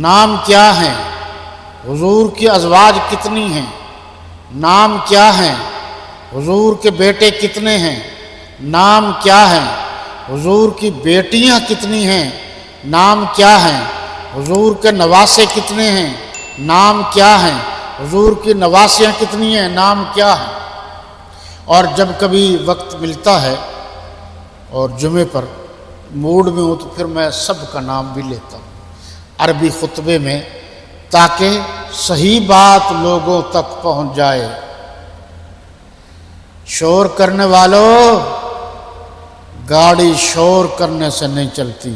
نام کیا ہیں؟ حضور کی ازواج کتنی ہیں؟ نام کیا ہیں؟ حضور کے بیٹے کتنے ہیں؟ نام کیا ہیں؟ حضور کی بیٹیاں کتنی ہیں؟ نام کیا ہیں؟ حضور کے نواسے کتنے ہیں؟ نام کیا ہیں؟ حضور کی نواسیاں کتنی ہیں؟ نام کیا ہیں؟ اور جب کبھی وقت ملتا ہے اور جمعے پر موڈ میں ہوں تو پھر میں سب کا نام بھی لیتا ہوں عربی خطبے میں، تاکہ صحیح بات لوگوں تک پہنچ جائے۔ شور کرنے والوں، گاڑی شور کرنے سے نہیں چلتی۔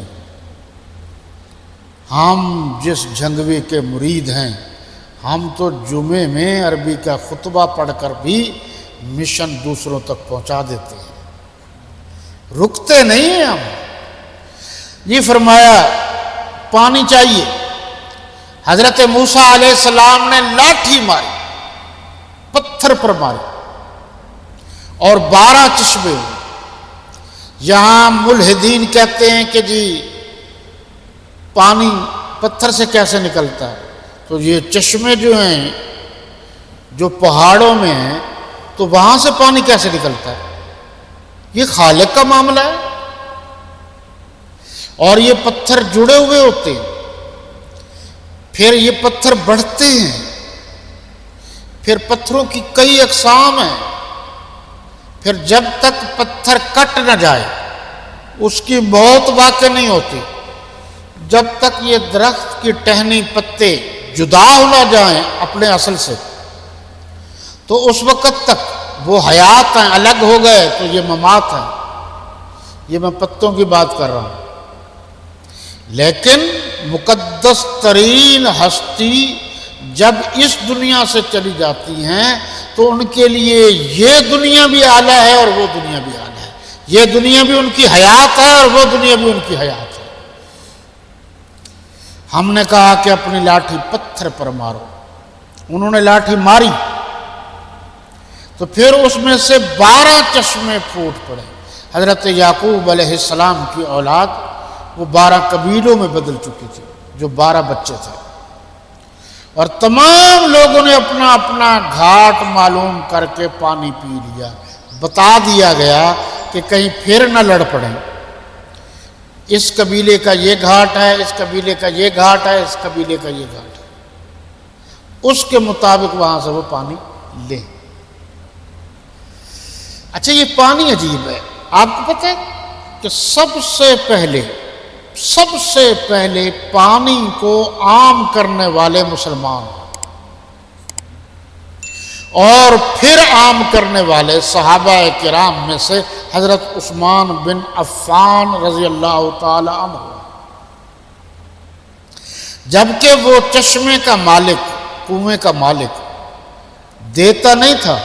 ہم جس جھنگوی کے مرید ہیں، ہم تو جمعے میں عربی کا خطبہ پڑھ کر بھی مشن دوسروں تک پہنچا دیتے ہیں، رکتے نہیں ہیں ہم۔ یہ فرمایا پانی چاہیے۔ حضرت موسیٰ علیہ السلام نے لاٹھی ماری، پتھر پر ماری، اور 12 چشمے ہوئے۔ یہاں ملحدین کہتے ہیں کہ جی پانی پتھر سے کیسے نکلتا ہے؟ تو یہ چشمے جو ہیں جو پہاڑوں میں ہیں، تو وہاں سے پانی کیسے نکلتا ہے؟ یہ خالق کا معاملہ ہے۔ اور یہ پتھر جڑے ہوئے ہوتے ہیں، پھر یہ پتھر بڑھتے ہیں، پھر پتھروں کی کئی اقسام ہیں، پھر جب تک پتھر کٹ نہ جائے اس کی موت واقع نہیں ہوتی، جب تک یہ درخت کی ٹہنی پتے جدا ہو نہ جائیں اپنے اصل سے، تو اس وقت تک وہ حیات ہیں۔ الگ ہو گئے تو یہ ممات ہیں۔ یہ میں پتوں کی بات کر رہا ہوں۔ لیکن مقدس ترین ہستی جب اس دنیا سے چلی جاتی ہیں تو ان کے لیے یہ دنیا بھی اعلیٰ ہے اور وہ دنیا بھی اعلیٰ ہے۔ یہ دنیا بھی ان کی حیات ہے اور وہ دنیا بھی ان کی حیات ہے۔ ہم نے کہا کہ اپنی لاٹھی پتھر پر مارو۔ انہوں نے لاٹھی ماری تو پھر اس میں سے 12 چشمے پھوٹ پڑے۔ حضرت یعقوب علیہ السلام کی اولاد وہ 12 قبیلوں میں بدل چکی تھی، جو 12 بچے تھے، اور تمام لوگوں نے اپنا اپنا گھاٹ معلوم کر کے پانی پی لیا۔ بتا دیا گیا کہ کہیں پھر نہ لڑ پڑیں، اس قبیلے کا یہ گھاٹ ہے، اس قبیلے کا یہ گھاٹ ہے، اس قبیلے کا یہ گھاٹ ہے، اس کے مطابق وہاں سے وہ پانی لیں۔ اچھا، یہ پانی عجیب ہے۔ آپ کو پتہ ہے کہ سب سے پہلے پانی کو عام کرنے والے مسلمان، اور پھر عام کرنے والے صحابہ کرام میں سے حضرت عثمان بن عفان رضی اللہ تعالی عنہ، جبکہ وہ چشمے کا مالک، کنویں کا مالک دیتا نہیں تھا،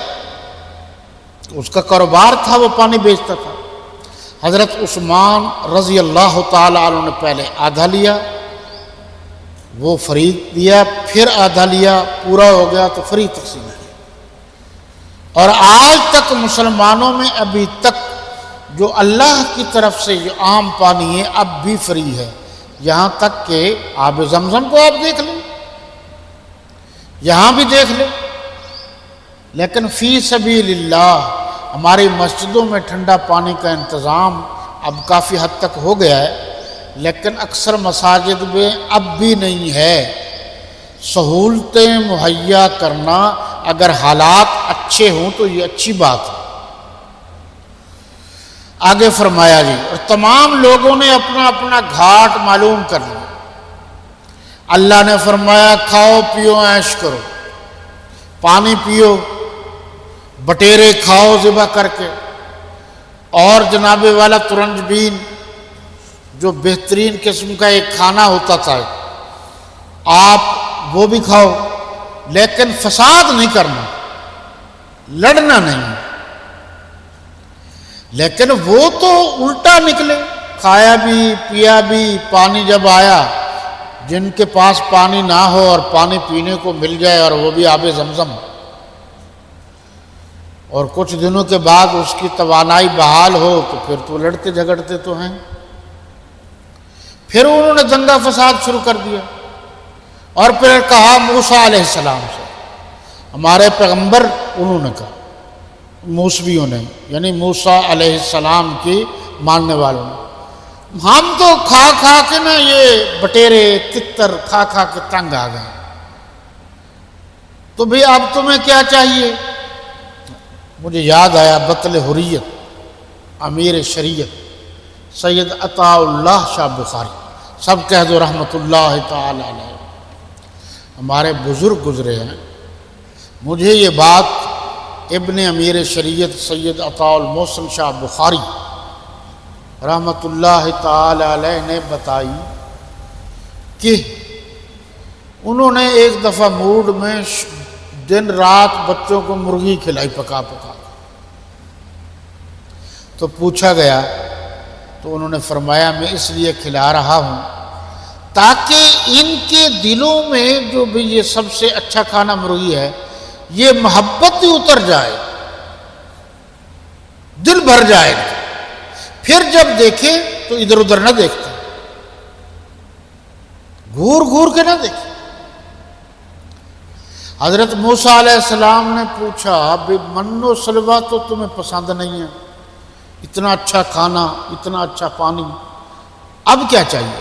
اس کا کاروبار تھا، وہ پانی بیچتا تھا۔ حضرت عثمان رضی اللہ تعالی عنہ نے پہلے آدھا لیا، وہ فریق دیا، پھر آدھا لیا، پورا ہو گیا تو فریق تقسیم ہے۔ اور آج تک مسلمانوں میں ابھی تک جو اللہ کی طرف سے جو عام پانی ہے اب بھی فری ہے، یہاں تک کہ آب زمزم کو آپ دیکھ لیں، یہاں بھی دیکھ لیں۔ لیکن فی سبیل اللہ ہماری مسجدوں میں ٹھنڈا پانی کا انتظام اب کافی حد تک ہو گیا ہے، لیکن اکثر مساجد میں اب بھی نہیں ہے۔ سہولتیں مہیا کرنا اگر حالات اچھے ہوں تو یہ اچھی بات ہے۔ آگے فرمایا جی، اور تمام لوگوں نے اپنا اپنا گھاٹ معلوم کر لیا۔ اللہ نے فرمایا کھاؤ پیو عیش کرو، پانی پیو، بٹیرے کھاؤ ذبح کر کے، اور جناب والا ترنج بین جو بہترین قسم کا ایک کھانا ہوتا تھا، آپ وہ بھی کھاؤ، لیکن فساد نہیں کرنا، لڑنا نہیں۔ لیکن وہ تو الٹا نکلے، کھایا بھی پیا بھی، پانی جب آیا، جن کے پاس پانی نہ ہو اور پانی پینے کو مل جائے اور وہ بھی آب زمزم، اور کچھ دنوں کے بعد اس کی توانائی بحال ہو تو پھر تو لڑتے جھگڑتے تو ہیں۔ پھر انہوں نے دنگا فساد شروع کر دیا۔ اور پھر کہا موسیٰ علیہ السلام سے، ہمارے پیغمبر انہوں نے کہا، موسویوں نے، یعنی موسیٰ علیہ السلام کی ماننے والوں نے، ہم تو کھا کھا کے نا یہ بٹیرے تتر کھا کھا کے تنگ آ گئے، تو بھی اب تمہیں کیا چاہیے؟ مجھے یاد آیا بطل حریت امیر شریعت سید عطا اللہ شاہ بخاری، سب کہہ دو رحمۃ اللہ تعالی علیہ، ہمارے بزرگ گزرے ہیں، مجھے یہ بات ابن امیر شریعت سید عطا المحسن شاہ بخاری رحمۃ اللہ تعالی علیہ نے بتائی کہ انہوں نے ایک دفعہ موڈ میں دن رات بچوں کو مرغی کھلائی پکا پکا، تو پوچھا گیا تو انہوں نے فرمایا میں اس لیے کھلا رہا ہوں تاکہ ان کے دلوں میں جو بھی یہ سب سے اچھا کھانا مرغی ہے یہ محبت ہی اتر جائے، دل بھر جائے، پھر جب دیکھے تو ادھر ادھر نہ دیکھتے، گھور گھور کے نہ دیکھے۔ حضرت موسیٰ علیہ السلام نے پوچھا بھئی من و سلوہ تو تمہیں پسند نہیں ہے، اتنا اچھا کھانا، اتنا اچھا پانی، اب کیا چاہیے؟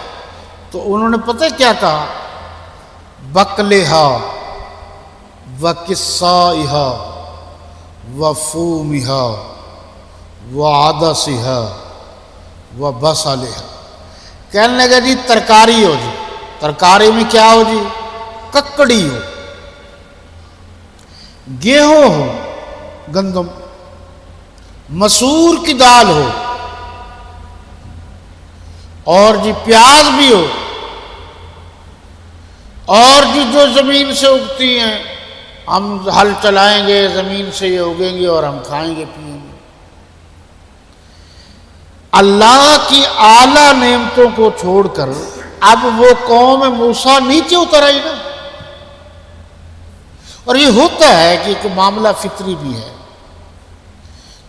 تو انہوں نے پتہ کیا کہا؟ بقلہا وقصائہا وفومہا وعدسہا وبصلہا، کہنے لگا جی ترکاری ہو جی، ترکاری میں کیا ہو جی؟ ککڑی ہو، گیہوں ہو، گندم، مسور کی دال ہو، اور جی پیاز بھی ہو، اور جی جو زمین سے اگتی ہیں، ہم ہل چلائیں گے زمین سے یہ اگیں گے اور ہم کھائیں گے پیئیں گے۔ اللہ کی اعلیٰ نعمتوں کو چھوڑ کر اب وہ قوم موسیٰ نیچے اتر آئی نا، اور یہ ہوتا ہے کہ ایک معاملہ فطری بھی ہے،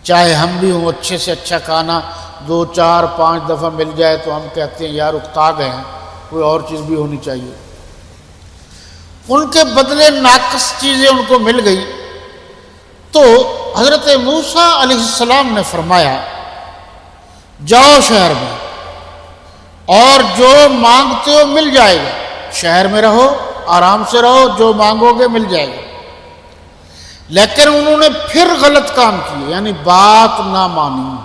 چاہے ہم بھی ہوں اچھے سے اچھا کھانا 2 4 5 دفعہ مل جائے تو ہم کہتے ہیں یار اکتا گئے ہیں، کوئی اور چیز بھی ہونی چاہیے، ان کے بدلے ناقص چیزیں ان کو مل گئی۔ تو حضرت موسیٰ علیہ السلام نے فرمایا جاؤ شہر میں اور جو مانگتے ہو مل جائے گا، شہر میں رہو، آرام سے رہو، جو مانگو گے مل جائے گا۔ لیکن انہوں نے پھر غلط کام کیے، یعنی بات نہ مانی،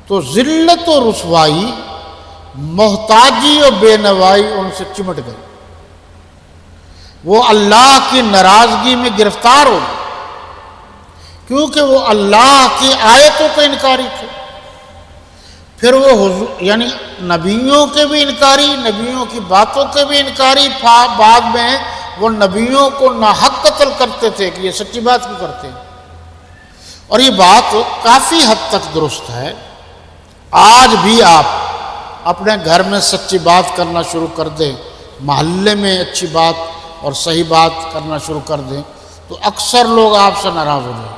تو ذلت و رسوائی، محتاجی اور بے نوائی ان سے چمٹ گئی، وہ اللہ کی ناراضگی میں گرفتار ہو گئے، کیونکہ وہ اللہ کی آیتوں کے انکاری تھے، پھر وہ یعنی نبیوں کے بھی انکاری، نبیوں کی باتوں کے بھی انکاری، بعد میں وہ نبیوں کو ناحق قتل کرتے تھے کہ یہ سچی بات کیوں کرتے ہیں۔ اور یہ بات کافی حد تک درست ہے، آج بھی آپ اپنے گھر میں سچی بات کرنا شروع کر دیں، محلے میں اچھی بات اور صحیح بات کرنا شروع کر دیں تو اکثر لوگ آپ سے ناراض ہو جائیں۔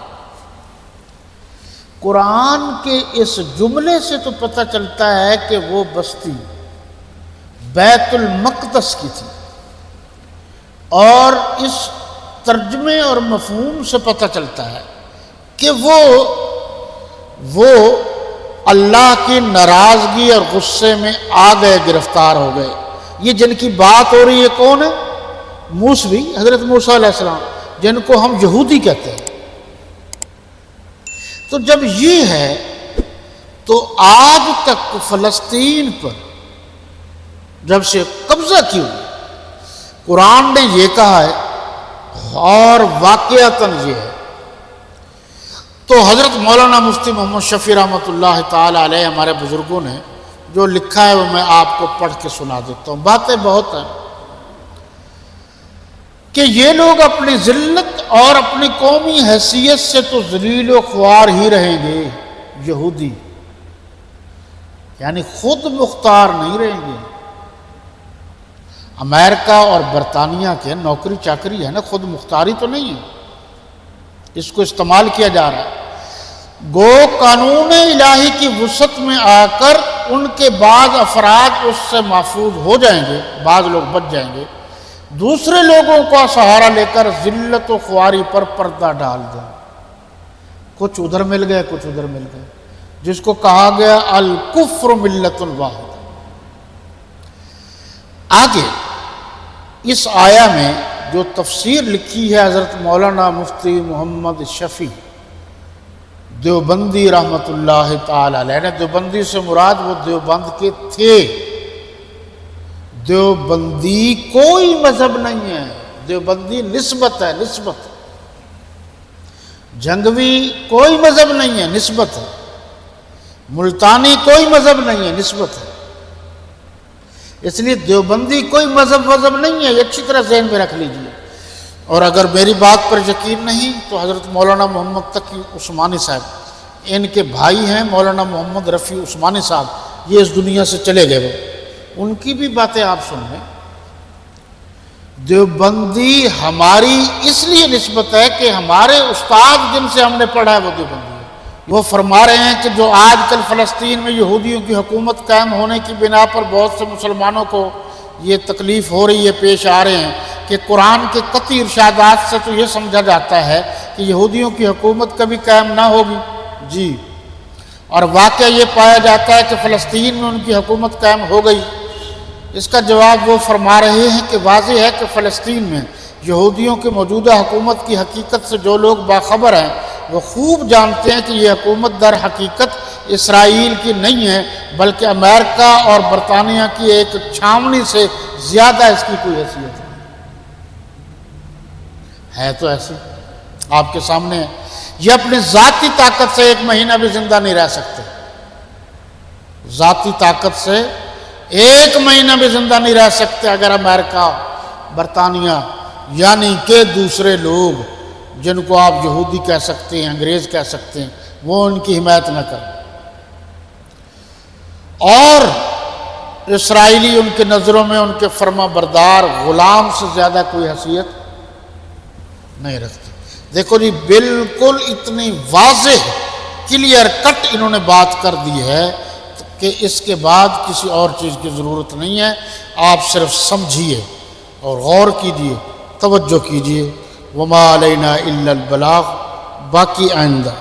قرآن کے اس جملے سے تو پتہ چلتا ہے کہ وہ بستی بیت المقدس کی تھی، اور اس ترجمے اور مفہوم سے پتہ چلتا ہے کہ وہ اللہ کی ناراضگی اور غصے میں آ گئے، گرفتار ہو گئے۔ یہ جن کی بات ہو رہی ہے کون ہے؟ موسوی، حضرت موسیٰ علیہ السلام، جن کو ہم یہودی کہتے ہیں۔ تو جب یہ ہے تو آج تک فلسطین پر جب سے قبضہ کیوں، قرآن نے یہ کہا ہے اور واقعتاً یہ ہے۔ تو حضرت مولانا مفتی محمد شفیع رحمۃ اللہ تعالی علیہ ہمارے بزرگوں نے جو لکھا ہے وہ میں آپ کو پڑھ کے سنا دیتا ہوں۔ باتیں بہت ہیں کہ یہ لوگ اپنی ذلت اور اپنی قومی حیثیت سے تو ذلیل و خوار ہی رہیں گے، یہودی یعنی خود مختار نہیں رہیں گے۔ امریکہ اور برطانیہ کے نوکری چاکری ہے نا، خود مختاری تو نہیں ہے، اس کو استعمال کیا جا رہا ہے۔ گو قانون الہی کی وسعت میں آ کر ان کے بعض افراد اس سے محفوظ ہو جائیں گے، بعض لوگ بچ جائیں گے، دوسرے لوگوں کا سہارا لے کر ذلت و خواری پر پردہ ڈال دیں. کچھ ادھر مل گئے کچھ ادھر مل گئے، جس کو کہا گیا الکفر ملت واحد. آگے اس آیا میں جو تفسیر لکھی ہے حضرت مولانا مفتی محمد شفیع دیوبندی رحمت اللہ تعالی علیہ نے، دیوبندی سے مراد وہ دیوبند کے تھے. دیوبندی کوئی مذہب نہیں ہے، دیوبندی نسبت ہے، نسبت. جنگوی کوئی مذہب نہیں ہے، نسبت ہے. ملتانی کوئی مذہب نہیں ہے، نسبت ہے. اس لیے دیوبندی کوئی مذہب نہیں ہے، یہ اچھی طرح ذہن میں رکھ لیجئے. اور اگر میری بات پر یقین نہیں تو حضرت مولانا محمد تقی عثمانی صاحب، ان کے بھائی ہیں مولانا محمد رفیع عثمانی صاحب، یہ اس دنیا سے چلے گئے، وہ ان کی بھی باتیں آپ سن لیں. دیوبندی ہماری اس لیے نسبت ہے کہ ہمارے استاد جن سے ہم نے پڑھا ہے وہ دیوبندی ہے. وہ فرما رہے ہیں کہ جو آج کل فلسطین میں یہودیوں کی حکومت قائم ہونے کی بنا پر بہت سے مسلمانوں کو یہ تکلیف ہو رہی ہے، پیش آ رہے ہیں کہ قرآن کے قطعی ارشادات سے تو یہ سمجھا جاتا ہے کہ یہودیوں کی حکومت کبھی قائم نہ ہوگی. جی، اور واقعہ یہ پایا جاتا ہے کہ فلسطین میں ان کی حکومت قائم ہو گئی. اس کا جواب وہ فرما رہے ہیں کہ واضح ہے کہ فلسطین میں یہودیوں کے موجودہ حکومت کی حقیقت سے جو لوگ باخبر ہیں وہ خوب جانتے ہیں کہ یہ حکومت در حقیقت اسرائیل کی نہیں ہے، بلکہ امریکہ اور برطانیہ کی ایک چھاونی سے زیادہ اس کی کوئی حیثیت ہے. تو ایسے آپ کے سامنے ہے. یہ اپنی ذاتی طاقت سے 1 مہینہ بھی زندہ نہیں رہ سکتے، ذاتی طاقت سے 1 مہینہ بھی زندہ نہیں رہ سکتے اگر امریکہ، برطانیہ یعنی کہ دوسرے لوگ جن کو آپ یہودی کہہ سکتے ہیں، انگریز کہہ سکتے ہیں، وہ ان کی حمایت نہ کریں. اور اسرائیلی ان کے نظروں میں ان کے فرما بردار غلام سے زیادہ کوئی حیثیت نہیں رکھتے. دیکھو جی، بالکل اتنی واضح کلیئر کٹ انہوں نے بات کر دی ہے کہ اس کے بعد کسی اور چیز کی ضرورت نہیں ہے. آپ صرف سمجھیے اور غور کیجیے، توجہ کیجیے. وما علینا الا البلاغ. باقی آئندہ